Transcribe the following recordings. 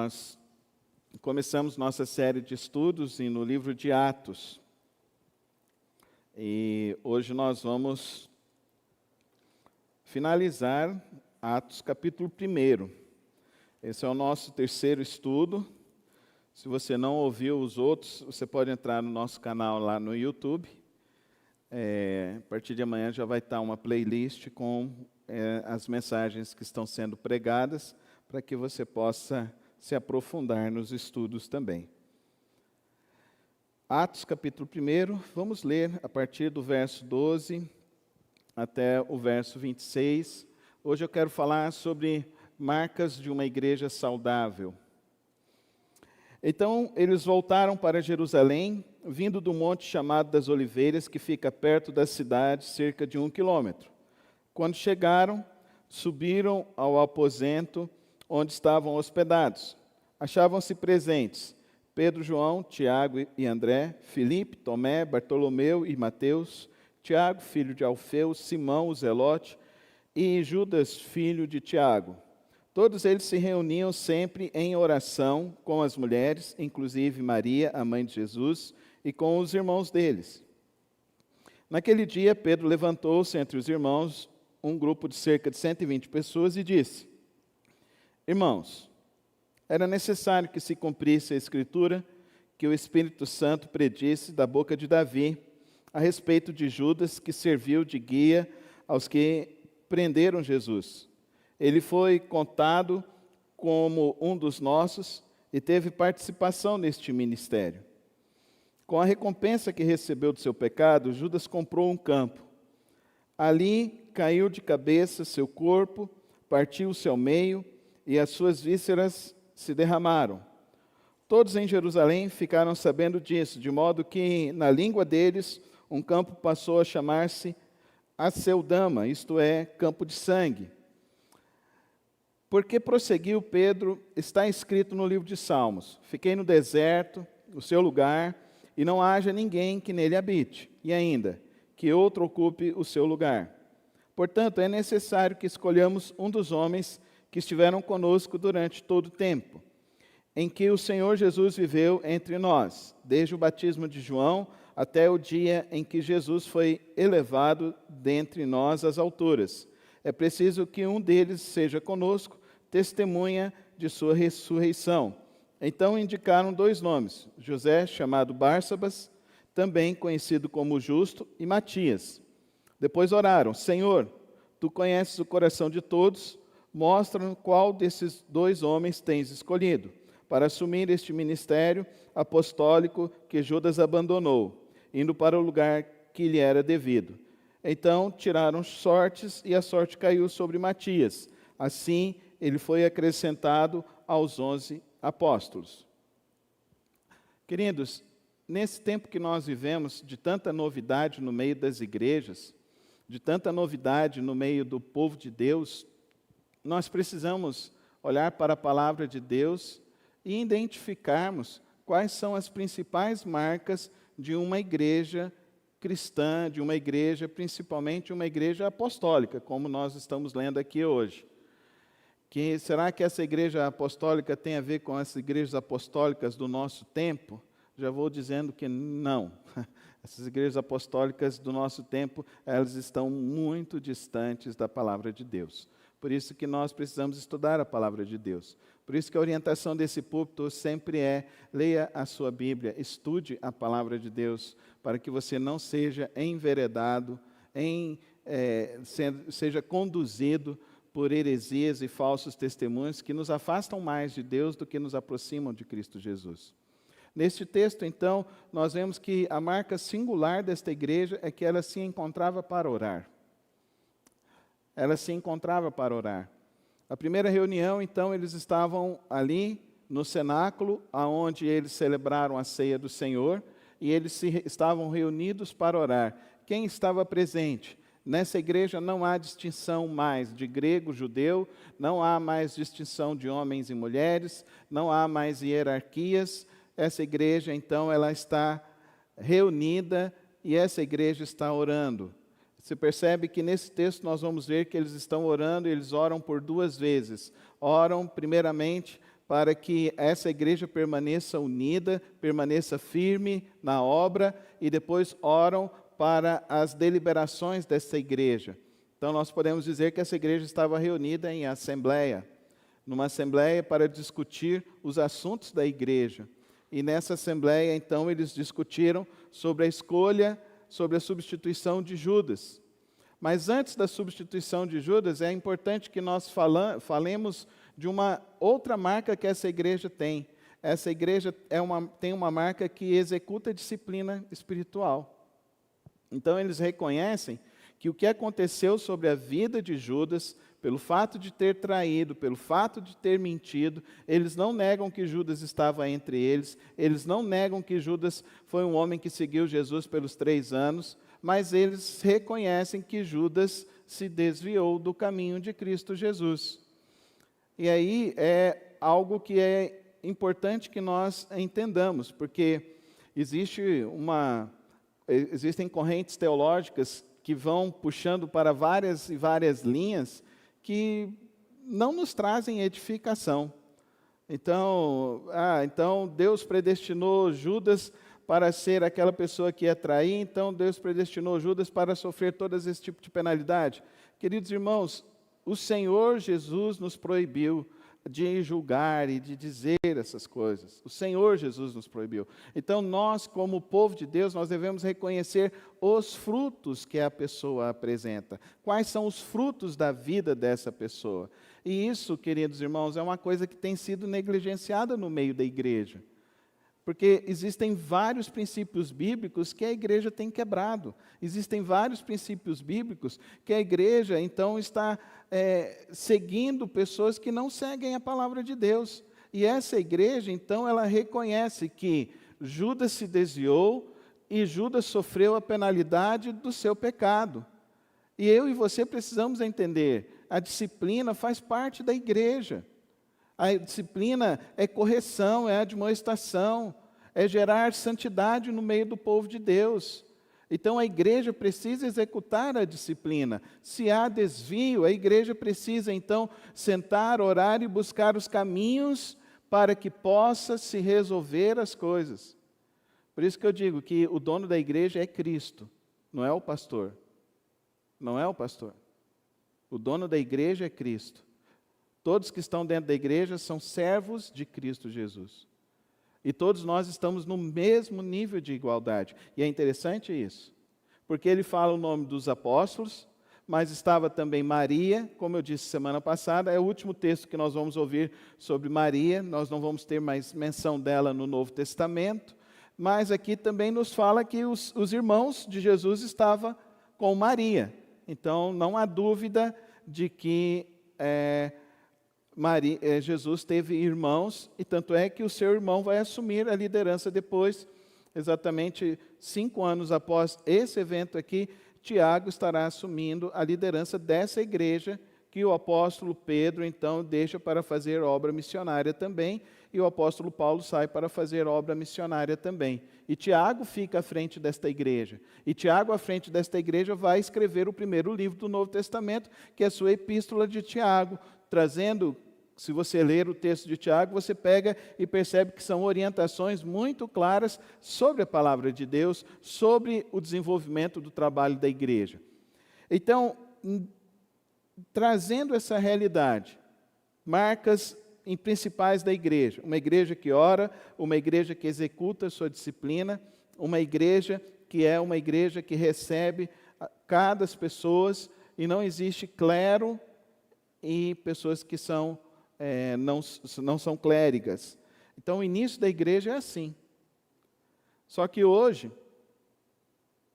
nós começamos nossa série de estudos no livro de Atos. E hoje nós vamos finalizar Atos capítulo 1. Esse é o nosso terceiro estudo. Se você não ouviu os outros, você pode entrar no nosso canal lá no YouTube. A partir de amanhã já vai estar uma playlist com as mensagens que estão sendo pregadas, para que você possa se aprofundar nos estudos também. Atos capítulo 1, vamos ler a partir do verso 12 até o verso 26. Hoje eu quero falar sobre marcas de uma igreja saudável. Então, eles voltaram para Jerusalém, vindo do monte chamado das Oliveiras, que fica perto da cidade, cerca de 1 quilômetro. Quando chegaram, subiram ao aposento onde estavam hospedados. Achavam-se presentes Pedro, João, Tiago e André, Filipe, Tomé, Bartolomeu e Mateus, Tiago, filho de Alfeu, Simão, o Zelote, e Judas, filho de Tiago. Todos eles se reuniam sempre em oração com as mulheres, inclusive Maria, a mãe de Jesus, e com os irmãos deles. Naquele dia, Pedro levantou-se entre os irmãos, um grupo de cerca de 120 pessoas, e disse: Irmãos, era necessário que se cumprisse a Escritura que o Espírito Santo predisse da boca de Davi a respeito de Judas, que serviu de guia aos que prenderam Jesus. Ele foi contado como um dos nossos e teve participação neste ministério. Com a recompensa que recebeu do seu pecado, Judas comprou um campo. Ali caiu de cabeça seu corpo, partiu-se ao meio, e as suas vísceras se derramaram. Todos em Jerusalém ficaram sabendo disso, de modo que, na língua deles, um campo passou a chamar-se Aceldama, isto é, campo de sangue. Porque prosseguiu Pedro, está escrito no livro de Salmos: Fiquei no deserto, no seu lugar, e não haja ninguém que nele habite, e ainda, que outro ocupe o seu lugar. Portanto, é necessário que escolhamos um dos homens que estiveram conosco durante todo o tempo em que o Senhor Jesus viveu entre nós, desde o batismo de João até o dia em que Jesus foi elevado dentre nós às alturas. É preciso que um deles seja conosco, testemunha de sua ressurreição. Então indicaram 2 nomes, José, chamado Barsabas, também conhecido como Justo, e Matias. Depois oraram: Senhor, tu conheces o coração de todos, mostra-nos qual desses 2 homens tens escolhido para assumir este ministério apostólico que Judas abandonou, indo para o lugar que lhe era devido. Então tiraram sortes, e a sorte caiu sobre Matias. Assim, ele foi acrescentado aos 11 apóstolos. Queridos, nesse tempo que nós vivemos, de tanta novidade no meio das igrejas, de tanta novidade no meio do povo de Deus, nós precisamos olhar para a palavra de Deus e identificarmos quais são as principais marcas de uma igreja cristã, de uma igreja, principalmente uma igreja apostólica, como nós estamos lendo aqui hoje. Será que essa igreja apostólica tem a ver com as igrejas apostólicas do nosso tempo? Já vou dizendo que não. Essas igrejas apostólicas do nosso tempo, elas estão muito distantes da palavra de Deus. Por isso que nós precisamos estudar a palavra de Deus. Por isso que a orientação desse púlpito sempre é: leia a sua Bíblia, estude a palavra de Deus, para que você não seja enveredado, seja conduzido por heresias e falsos testemunhos que nos afastam mais de Deus do que nos aproximam de Cristo Jesus. Neste texto, então, nós vemos que a marca singular desta igreja é que ela se encontrava para orar. Ela se encontrava para orar. A primeira reunião, então, eles estavam ali no cenáculo, onde eles celebraram a ceia do Senhor, e eles estavam reunidos para orar. Quem estava presente? Nessa igreja não há distinção mais de grego, judeu, não há mais distinção de homens e mulheres, não há mais hierarquias. Essa igreja, então, ela está reunida e essa igreja está orando. Você percebe que nesse texto nós vamos ver que eles estão orando, e eles oram por 2 vezes. Oram primeiramente para que essa igreja permaneça unida, permaneça firme na obra, e depois oram para as deliberações dessa igreja. Então, nós podemos dizer que essa igreja estava reunida em assembleia, numa assembleia para discutir os assuntos da igreja. E nessa assembleia, então, eles discutiram sobre a escolha, sobre a substituição de Judas. Mas antes da substituição de Judas, é importante que nós falemos de uma outra marca que essa igreja tem. Essa igreja tem uma marca que executa a disciplina espiritual. Então, eles reconhecem que o que aconteceu sobre a vida de Judas, pelo fato de ter traído, pelo fato de ter mentido, eles não negam que Judas estava entre eles não negam que Judas foi um homem que seguiu Jesus pelos 3 anos, mas eles reconhecem que Judas se desviou do caminho de Cristo Jesus. E aí é algo que é importante que nós entendamos, porque existem correntes teológicas que vão puxando para várias e várias linhas que não nos trazem edificação. Então Deus predestinou Judas para ser aquela pessoa que ia trair, então Deus predestinou Judas para sofrer todo esse tipo de penalidade. Queridos irmãos, o Senhor Jesus nos proibiu de julgar e de dizer essas coisas. O Senhor Jesus nos proibiu. Então nós, como povo de Deus, nós devemos reconhecer os frutos que a pessoa apresenta. Quais são os frutos da vida dessa pessoa? E isso, queridos irmãos, é uma coisa que tem sido negligenciada no meio da igreja. Porque existem vários princípios bíblicos que a igreja tem quebrado. Existem vários princípios bíblicos que a igreja, então, está seguindo pessoas que não seguem a palavra de Deus. E essa igreja, então, ela reconhece que Judas se desviou e Judas sofreu a penalidade do seu pecado. E eu e você precisamos entender, a disciplina faz parte da igreja. A disciplina é correção, é admoestação, é gerar santidade no meio do povo de Deus. Então a igreja precisa executar a disciplina. Se há desvio, a igreja precisa então sentar, orar e buscar os caminhos para que possa se resolver as coisas. Por isso que eu digo que o dono da igreja é Cristo, não é o pastor. Não é o pastor. O dono da igreja é Cristo. Todos que estão dentro da igreja são servos de Cristo Jesus. E todos nós estamos no mesmo nível de igualdade. E é interessante isso, porque ele fala o nome dos apóstolos, mas estava também Maria, como eu disse semana passada, é o último texto que nós vamos ouvir sobre Maria, nós não vamos ter mais menção dela no Novo Testamento, mas aqui também nos fala que os irmãos de Jesus estavam com Maria. Então, não há dúvida de que Jesus teve irmãos, e tanto é que o seu irmão vai assumir a liderança depois, exatamente 5 anos após esse evento aqui, Tiago estará assumindo a liderança dessa igreja, que o apóstolo Pedro, então, deixa para fazer obra missionária também, e o apóstolo Paulo sai para fazer obra missionária também. E Tiago fica à frente desta igreja. E Tiago, à frente desta igreja, vai escrever o primeiro livro do Novo Testamento, que é a sua Epístola de Tiago, trazendo, se você ler o texto de Tiago, você pega e percebe que são orientações muito claras sobre a palavra de Deus, sobre o desenvolvimento do trabalho da igreja. Então, trazendo essa realidade, marcas principais da igreja, uma igreja que ora, uma igreja que executa a sua disciplina, uma igreja que recebe cada pessoa, e não existe clero e pessoas que não são clérigas. Então, o início da igreja é assim. Só que hoje,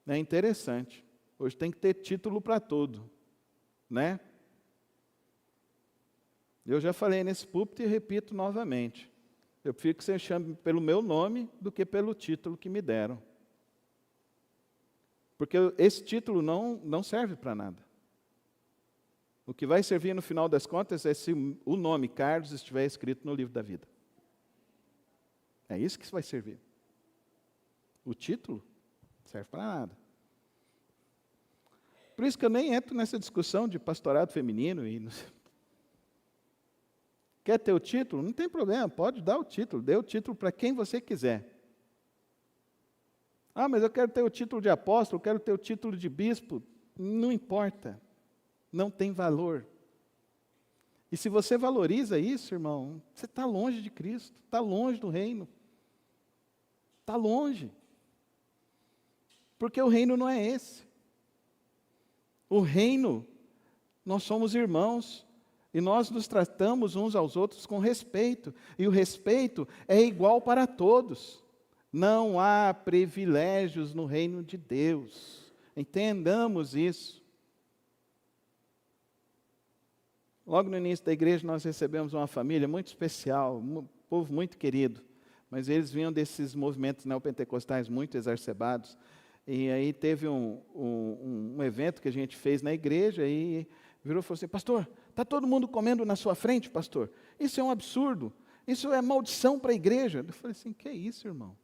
é interessante, hoje tem que ter título para tudo, né? Eu já falei nesse púlpito e repito novamente. Eu prefiro que você chame pelo meu nome do que pelo título que me deram. Porque esse título não serve para nada. O que vai servir no final das contas é se o nome Carlos estiver escrito no livro da vida. É isso que vai servir. O título não serve para nada. Por isso que eu nem entro nessa discussão de pastorado feminino. Quer ter o título? Não tem problema, pode dar o título. Dê o título para quem você quiser. Ah, mas eu quero ter o título de apóstolo, eu quero ter o título de bispo. Não importa. Não tem valor. E se você valoriza isso, irmão, você está longe de Cristo, está longe do reino. Está longe. Porque o reino não é esse. O reino, nós somos irmãos, e nós nos tratamos uns aos outros com respeito. E o respeito é igual para todos. Não há privilégios no reino de Deus. Entendamos isso. Logo no início da igreja nós recebemos uma família muito especial, um povo muito querido. Mas eles vinham desses movimentos neopentecostais muito exacerbados. E aí teve um evento que a gente fez na igreja e virou e falou assim: pastor, está todo mundo comendo na sua frente, pastor? Isso é um absurdo. Isso é maldição para a igreja. Eu falei assim: que é isso, irmão?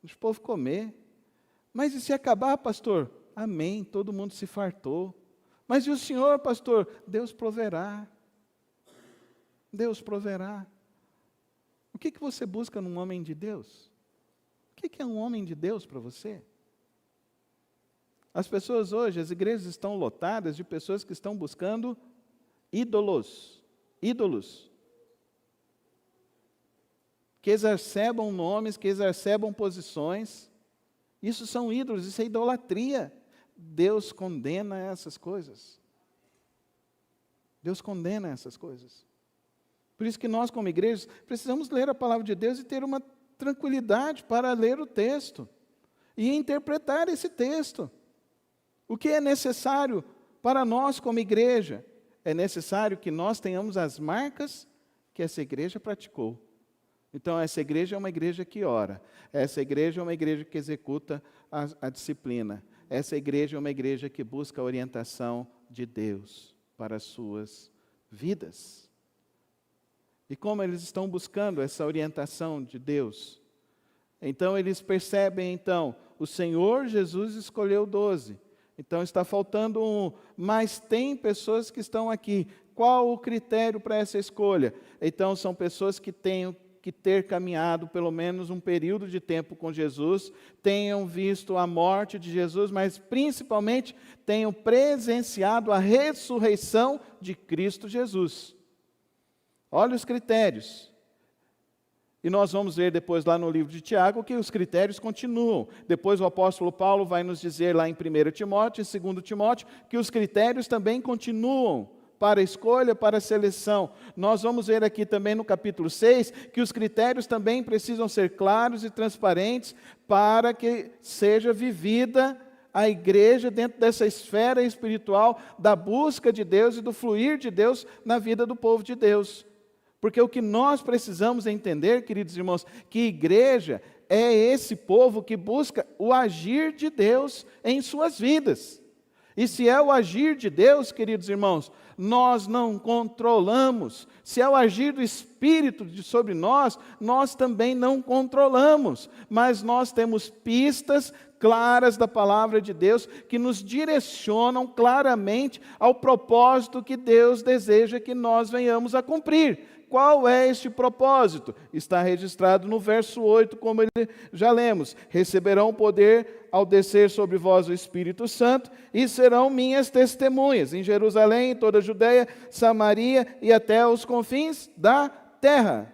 Deixa o povo comer. Mas e se acabar, pastor? Amém, todo mundo se fartou. Mas e o senhor, pastor? Deus proverá. Deus proverá. O que você busca num homem de Deus? O que é um homem de Deus para você? As pessoas hoje, as igrejas estão lotadas de pessoas que estão buscando ídolos. Ídolos. Que exacerbam nomes, que exacerbam posições. Isso são ídolos, isso é idolatria. Deus condena essas coisas. Deus condena essas coisas. Por isso que nós, como igrejas, precisamos ler a palavra de Deus e ter uma tranquilidade para ler o texto e interpretar esse texto. O que é necessário para nós, como igreja? É necessário que nós tenhamos as marcas que essa igreja praticou. Então, essa igreja é uma igreja que ora. Essa igreja é uma igreja que executa a disciplina. Essa igreja é uma igreja que busca a orientação de Deus para as suas vidas. E como eles estão buscando essa orientação de Deus? Então, eles percebem, o Senhor Jesus escolheu 12. Então, está faltando um, mas tem pessoas que estão aqui. Qual o critério para essa escolha? Então, são pessoas que têm que ter caminhado pelo menos um período de tempo com Jesus, tenham visto a morte de Jesus, mas principalmente tenham presenciado a ressurreição de Cristo Jesus. Olha os critérios. E nós vamos ver depois lá no livro de Tiago que os critérios continuam. Depois o apóstolo Paulo vai nos dizer lá em 1 Timóteo e 2 Timóteo que os critérios também continuam para a escolha, para a seleção. Nós vamos ver aqui também no capítulo 6 que os critérios também precisam ser claros e transparentes para que seja vivida a igreja dentro dessa esfera espiritual da busca de Deus e do fluir de Deus na vida do povo de Deus. Porque o que nós precisamos entender, queridos irmãos, que igreja é esse povo que busca o agir de Deus em suas vidas. E se é o agir de Deus, queridos irmãos, nós não controlamos. Se é o agir do Espírito sobre nós, nós também não controlamos. Mas nós temos pistas claras da palavra de Deus que nos direcionam claramente ao propósito que Deus deseja que nós venhamos a cumprir. Qual é este propósito? Está registrado no verso 8, como já lemos. Receberão poder ao descer sobre vós o Espírito Santo e serão minhas testemunhas em Jerusalém, em toda a Judeia, Samaria e até os confins da terra.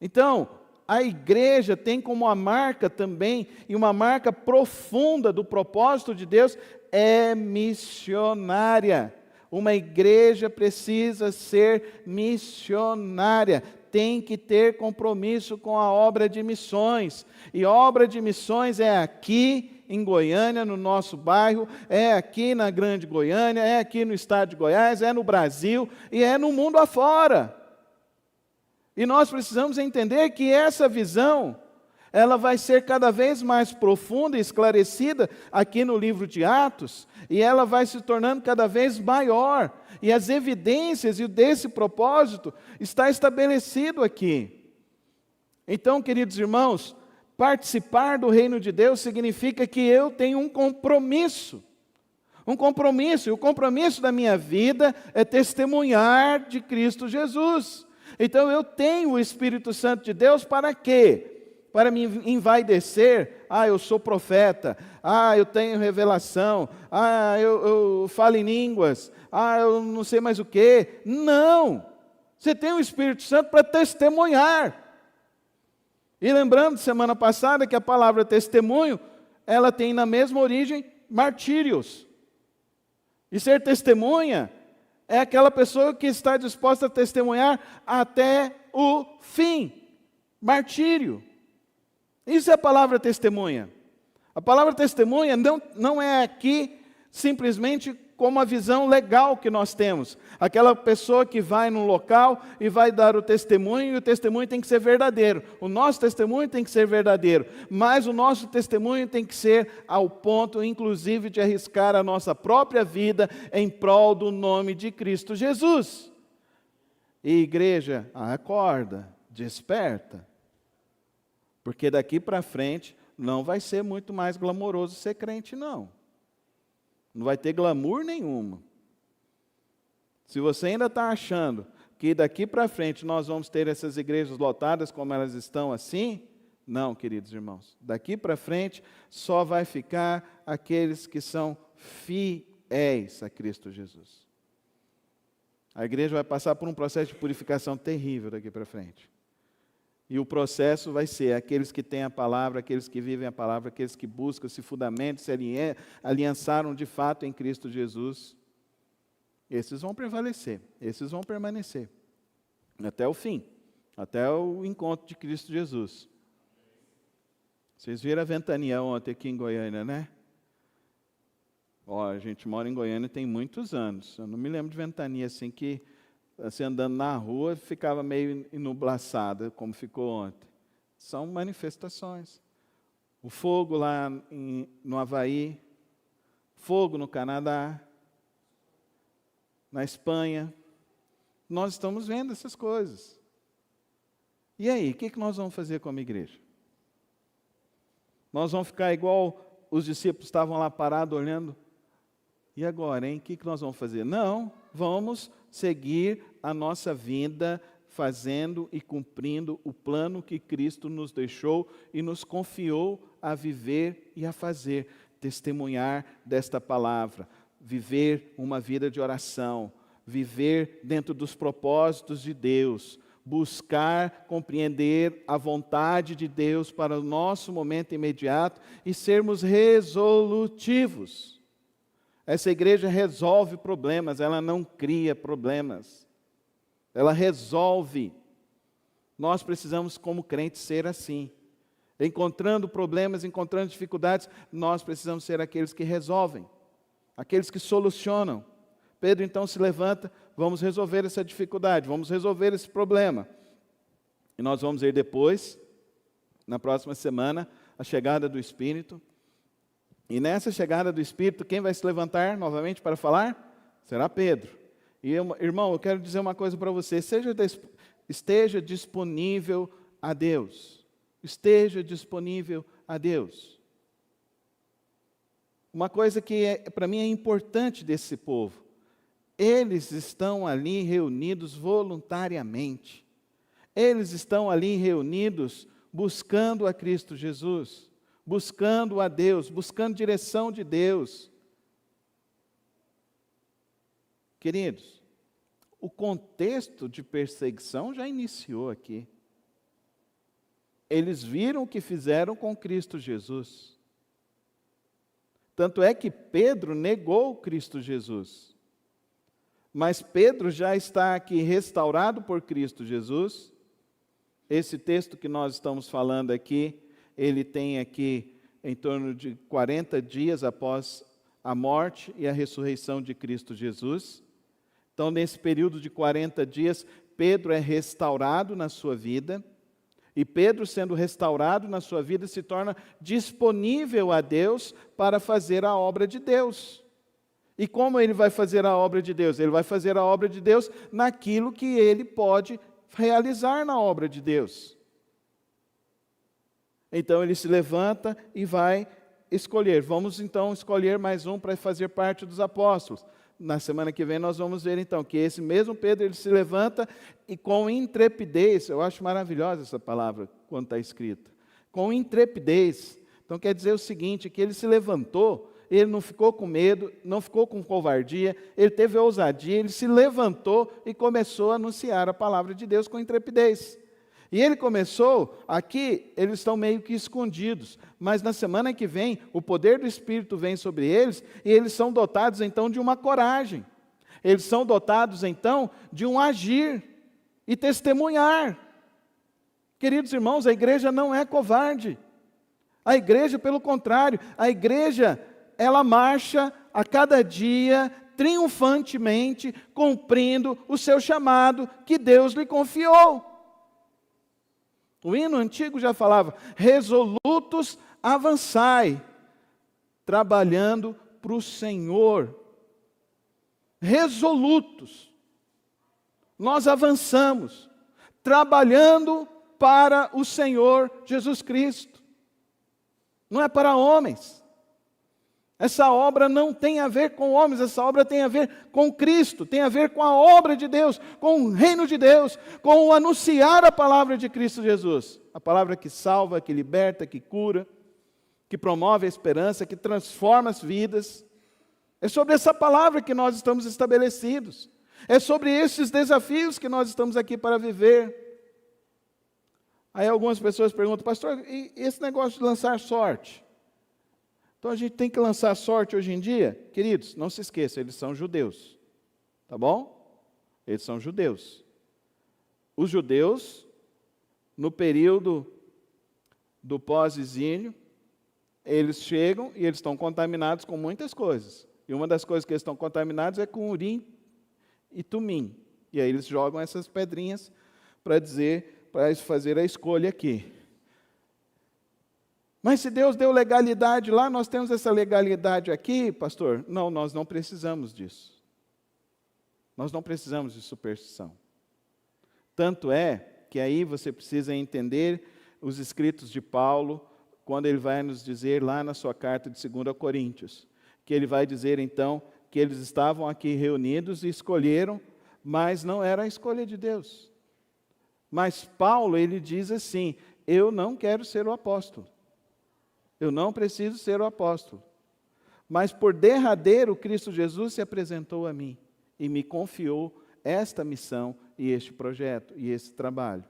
Então, a igreja tem como a marca também, e uma marca profunda do propósito de Deus, é missionária. Uma igreja precisa ser missionária, tem que ter compromisso com a obra de missões. E obra de missões é aqui em Goiânia, no nosso bairro, é aqui na Grande Goiânia, é aqui no estado de Goiás, é no Brasil e é no mundo afora. E nós precisamos entender que essa visão, ela vai ser cada vez mais profunda e esclarecida aqui no livro de Atos, e ela vai se tornando cada vez maior, e as evidências desse propósito está estabelecido aqui. Então, queridos irmãos, participar do reino de Deus significa que eu tenho um compromisso um compromisso, e o compromisso da minha vida é testemunhar de Cristo Jesus. Então eu tenho o Espírito Santo de Deus para quê? Para me envaidecer, eu sou profeta, eu tenho revelação, eu falo em línguas, eu não sei mais o quê. Não! Você tem o Espírito Santo para testemunhar. E lembrando, semana passada, que a palavra testemunho, ela tem na mesma origem martírios. E ser testemunha é aquela pessoa que está disposta a testemunhar até o fim. Martírio. Isso é a palavra testemunha. A palavra testemunha não é aqui simplesmente como a visão legal que nós temos. Aquela pessoa que vai num local e vai dar o testemunho, e o testemunho tem que ser verdadeiro. O nosso testemunho tem que ser verdadeiro, mas o nosso testemunho tem que ser ao ponto, inclusive, de arriscar a nossa própria vida em prol do nome de Cristo Jesus. E igreja, acorda, desperta, porque daqui para frente não vai ser muito mais glamouroso ser crente, não. Não vai ter glamour nenhuma. Se você ainda está achando que daqui para frente nós vamos ter essas igrejas lotadas como elas estão assim, não, queridos irmãos. Daqui para frente só vai ficar aqueles que são fiéis a Cristo Jesus. A igreja vai passar por um processo de purificação terrível daqui para frente. E o processo vai ser aqueles que têm a palavra, aqueles que vivem a palavra, aqueles que buscam, se fundamentam, se aliançaram de fato em Cristo Jesus. Esses vão prevalecer, esses vão permanecer. Até o fim, até o encontro de Cristo Jesus. Vocês viram a ventania ontem aqui em Goiânia, né? A gente mora em Goiânia tem muitos anos. Eu não me lembro de ventania assim que... Assim, andando na rua, ficava meio enublaçada, como ficou ontem. São manifestações. O fogo lá no Havaí, fogo no Canadá, na Espanha. Nós estamos vendo essas coisas. E aí, o que nós vamos fazer como igreja? Nós vamos ficar igual os discípulos estavam lá parados olhando? E agora, hein? O que nós vamos fazer? Não, vamos seguir a nossa vida fazendo e cumprindo o plano que Cristo nos deixou e nos confiou a viver e a fazer, testemunhar desta palavra, viver uma vida de oração, viver dentro dos propósitos de Deus, buscar compreender a vontade de Deus para o nosso momento imediato e sermos resolutivos. Essa igreja resolve problemas, ela não cria problemas. Ela resolve. Nós precisamos, como crentes, ser assim. Encontrando problemas, encontrando dificuldades, nós precisamos ser aqueles que resolvem, aqueles que solucionam. Pedro então se levanta, vamos resolver essa dificuldade, vamos resolver esse problema. E nós vamos ver depois, na próxima semana, a chegada do Espírito. E nessa chegada do Espírito, quem vai se levantar novamente para falar? Será Pedro. E irmão, eu quero dizer uma coisa para você, esteja disponível a Deus. Esteja disponível a Deus. Uma coisa que para mim é importante desse povo, eles estão ali reunidos voluntariamente. Eles estão ali reunidos buscando a Cristo Jesus. Buscando a Deus, buscando direção de Deus. Queridos, o contexto de perseguição já iniciou aqui. Eles viram o que fizeram com Cristo Jesus. Tanto é que Pedro negou Cristo Jesus. Mas Pedro já está aqui restaurado por Cristo Jesus. Esse texto que nós estamos falando aqui, ele tem aqui em torno de 40 dias após a morte e a ressurreição de Cristo Jesus. Então, nesse período de 40 dias, Pedro é restaurado na sua vida. E Pedro, sendo restaurado na sua vida, se torna disponível a Deus para fazer a obra de Deus. E como ele vai fazer a obra de Deus? Ele vai fazer a obra de Deus naquilo que ele pode realizar na obra de Deus. Então ele se levanta e vai escolher. Vamos então escolher mais um para fazer parte dos apóstolos. Na semana que vem nós vamos ver então que esse mesmo Pedro, ele se levanta e com intrepidez, eu acho maravilhosa essa palavra quando está escrita, com intrepidez. Então quer dizer o seguinte, que ele se levantou, ele não ficou com medo, não ficou com covardia, ele teve ousadia, ele se levantou e começou a anunciar a palavra de Deus com intrepidez. E ele começou, aqui eles estão meio que escondidos, mas na semana que vem o poder do Espírito vem sobre eles e eles são dotados então de uma coragem. Eles são dotados então de um agir e testemunhar. Queridos irmãos, a igreja não é covarde. A igreja, pelo contrário, a igreja, ela marcha a cada dia triunfantemente, cumprindo o seu chamado que Deus lhe confiou. O hino antigo já falava, resolutos avançai, trabalhando para o Senhor. Resolutos. Nós avançamos, trabalhando para o Senhor Jesus Cristo. Não é para homens. Essa obra não tem a ver com homens, essa obra tem a ver com Cristo, tem a ver com a obra de Deus, com o reino de Deus, com o anunciar a palavra de Cristo Jesus. A palavra que salva, que liberta, que cura, que promove a esperança, que transforma as vidas. É sobre essa palavra que nós estamos estabelecidos. É sobre esses desafios que nós estamos aqui para viver. Aí algumas pessoas perguntam, pastor, e esse negócio de lançar sorte? Então a gente tem que lançar sorte hoje em dia? Queridos, não se esqueçam, eles são judeus. Tá bom? Eles são judeus. Os judeus, no período do pós-exílio, eles chegam e eles estão contaminados com muitas coisas. E uma das coisas que eles estão contaminados é com urim e tumim. E aí eles jogam essas pedrinhas para dizer, para fazer a escolha aqui. Mas se Deus deu legalidade lá, nós temos essa legalidade aqui, pastor? Não, nós não precisamos disso. Nós não precisamos de superstição. Tanto é que aí você precisa entender os escritos de Paulo, quando ele vai nos dizer lá na sua carta de 2 Coríntios, que ele vai dizer então que eles estavam aqui reunidos e escolheram, mas não era a escolha de Deus. Mas Paulo, ele diz assim, eu não quero ser o apóstolo. Eu não preciso ser o apóstolo. Mas por derradeiro, Cristo Jesus se apresentou a mim e me confiou esta missão e este projeto e esse trabalho.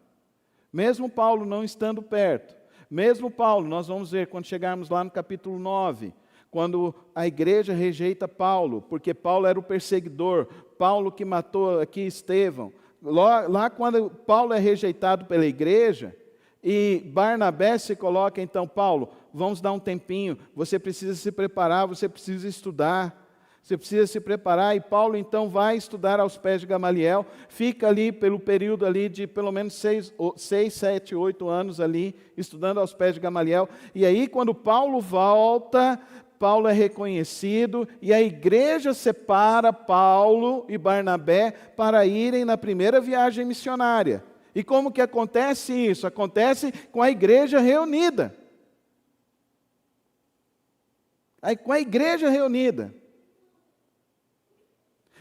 Mesmo Paulo não estando perto, mesmo Paulo, nós vamos ver quando chegarmos lá no capítulo 9, quando a igreja rejeita Paulo, porque Paulo era o perseguidor, Paulo que matou aqui Estevão. Lá quando Paulo é rejeitado pela igreja, e Barnabé se coloca, então, Paulo, vamos dar um tempinho, você precisa se preparar, você precisa estudar, você precisa se preparar, e Paulo então vai estudar aos pés de Gamaliel, fica ali pelo período ali de pelo menos 6, 7, 8 anos ali, estudando aos pés de Gamaliel, e aí quando Paulo volta, Paulo é reconhecido, e a igreja separa Paulo e Barnabé para irem na primeira viagem missionária. E como que acontece isso? Acontece com a igreja reunida. Aí, com a igreja reunida.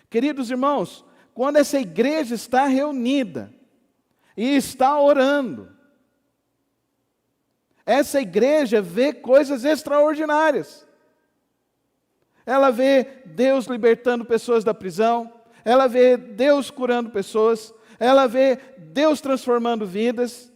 Queridos irmãos, quando essa igreja está reunida e está orando, essa igreja vê coisas extraordinárias. Ela vê Deus libertando pessoas da prisão, ela vê Deus curando pessoas, ela vê Deus transformando vidas.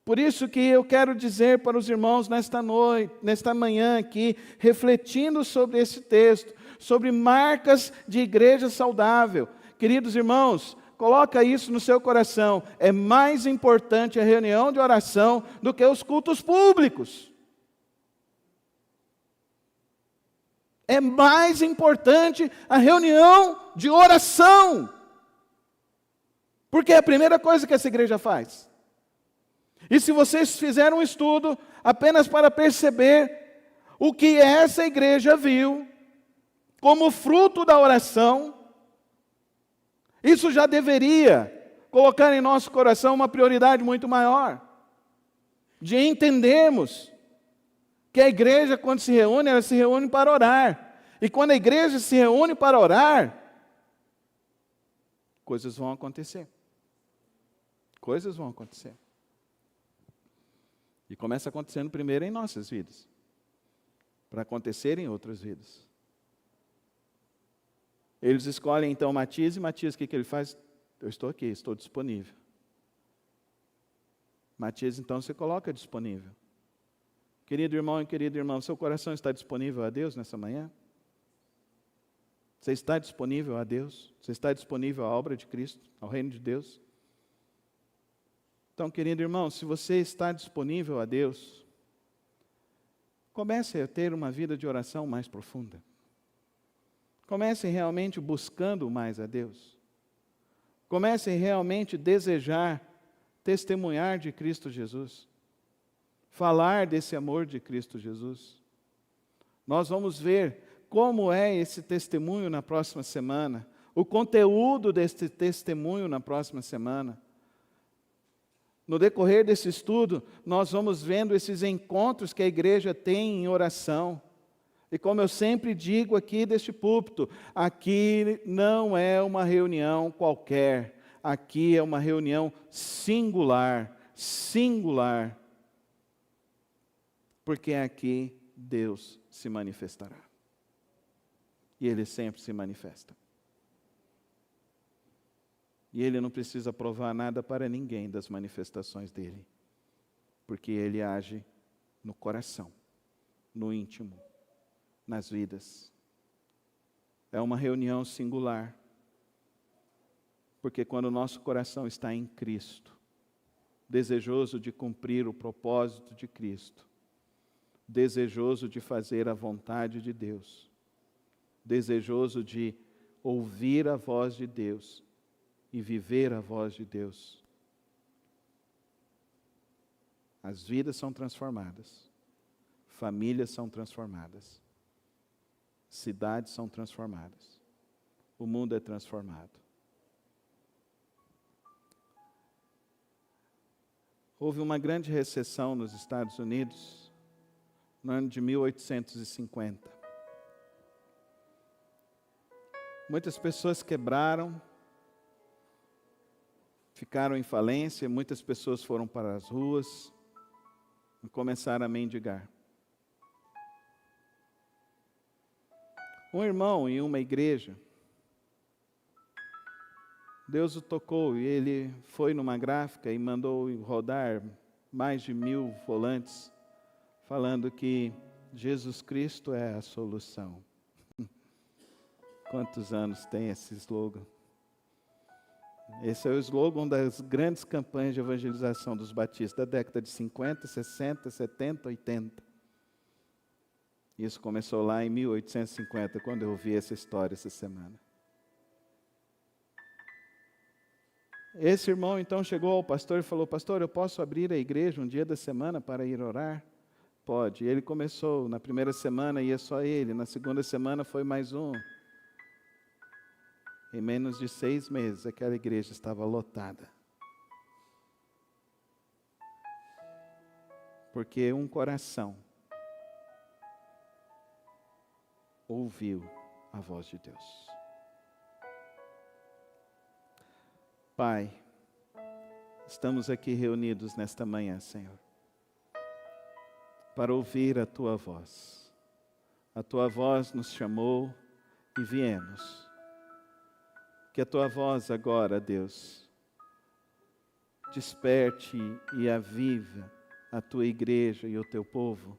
Por isso que eu quero dizer para os irmãos nesta noite, nesta manhã aqui, refletindo sobre esse texto, sobre marcas de igreja saudável. Queridos irmãos, coloca isso no seu coração. É mais importante a reunião de oração do que os cultos públicos. É mais importante a reunião de oração. Porque é a primeira coisa que essa igreja faz. E se vocês fizeram um estudo apenas para perceber o que essa igreja viu como fruto da oração, isso já deveria colocar em nosso coração uma prioridade muito maior, de entendermos Que a igreja, quando se reúne, ela se reúne para orar. E quando a igreja se reúne para orar, coisas vão acontecer. Coisas vão acontecer. E começa acontecendo primeiro em nossas vidas, para acontecer em outras vidas. Eles escolhem então Matias, e Matias, o que ele faz? Eu estou aqui, estou disponível. Matias, então, se coloca disponível. Querido irmão e querida irmã, seu coração está disponível a Deus nessa manhã? Você está disponível a Deus? Você está disponível à obra de Cristo, ao reino de Deus? Então, querido irmão, se você está disponível a Deus, comece a ter uma vida de oração mais profunda. Comece realmente buscando mais a Deus. Comece realmente a desejar testemunhar de Cristo Jesus. Falar desse amor de Cristo Jesus. Nós vamos ver como é esse testemunho na próxima semana, o conteúdo desse testemunho na próxima semana. No decorrer desse estudo, nós vamos vendo esses encontros que a igreja tem em oração. E como eu sempre digo aqui deste púlpito, aqui não é uma reunião qualquer, aqui é uma reunião singular, singular, porque aqui Deus se manifestará. E Ele sempre se manifesta. E Ele não precisa provar nada para ninguém das manifestações dEle, porque Ele age no coração, no íntimo, nas vidas. É uma reunião singular, porque quando o nosso coração está em Cristo, desejoso de cumprir o propósito de Cristo, desejoso de fazer a vontade de Deus, desejoso de ouvir a voz de Deus e viver a voz de Deus, as vidas são transformadas, famílias são transformadas, cidades são transformadas, o mundo é transformado. Houve uma grande recessão nos Estados Unidos no ano de 1850. Muitas pessoas quebraram, ficaram em falência, muitas pessoas foram para as ruas e começaram a mendigar. Um irmão em uma igreja, Deus o tocou e ele foi numa gráfica e mandou rodar mais de 1000 volantes, falando que Jesus Cristo é a solução. Quantos anos tem esse slogan? Esse é o slogan das grandes campanhas de evangelização dos batistas da década de 50, 60, 70, 80. Isso começou lá em 1850, quando eu ouvi essa história essa semana. Esse irmão então chegou ao pastor e falou: pastor, eu posso abrir a igreja um dia da semana para ir orar? Pode. E ele começou, na primeira semana ia só ele, na segunda semana foi mais um. Em menos de 6 meses, aquela igreja estava lotada. Porque um coração ouviu a voz de Deus. Pai, estamos aqui reunidos nesta manhã, Senhor, para ouvir a Tua voz. A Tua voz nos chamou e viemos. Que a Tua voz agora, Deus, desperte e aviva a Tua igreja e o Teu povo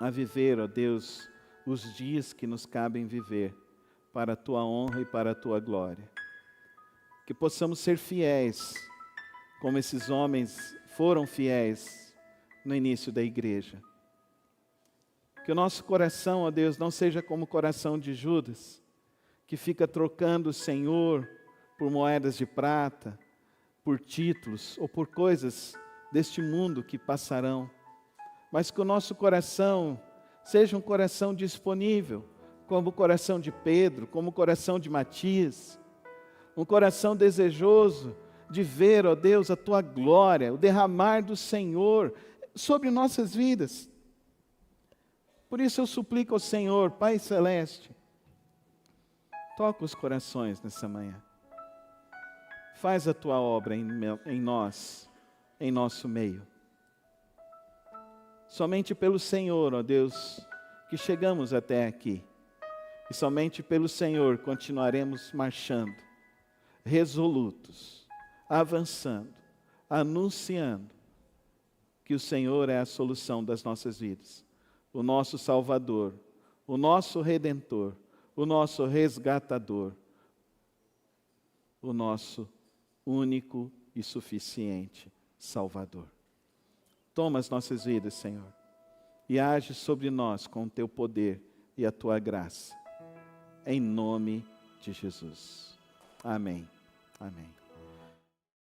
a viver, ó Deus, os dias que nos cabem viver para a Tua honra e para a Tua glória. Que possamos ser fiéis, como esses homens foram fiéis no início da igreja. Que o nosso coração, ó Deus, não seja como o coração de Judas, que fica trocando o Senhor por moedas de prata, por títulos ou por coisas deste mundo que passarão. Mas que o nosso coração seja um coração disponível, como o coração de Pedro, como o coração de Matias, um coração desejoso de ver, ó Deus, a Tua glória, o derramar do Senhor sobre nossas vidas. Por isso eu suplico ao Senhor, Pai Celeste, toca os corações nessa manhã. Faz a tua obra em nós, em nosso meio. Somente pelo Senhor, ó Deus, que chegamos até aqui. E somente pelo Senhor continuaremos marchando, resolutos, avançando, anunciando que o Senhor é a solução das nossas vidas, o nosso Salvador, o nosso Redentor, o nosso Resgatador, o nosso único e suficiente Salvador. Toma as nossas vidas, Senhor, e age sobre nós com o teu poder e a tua graça. Em nome de Jesus. Amém. Amém.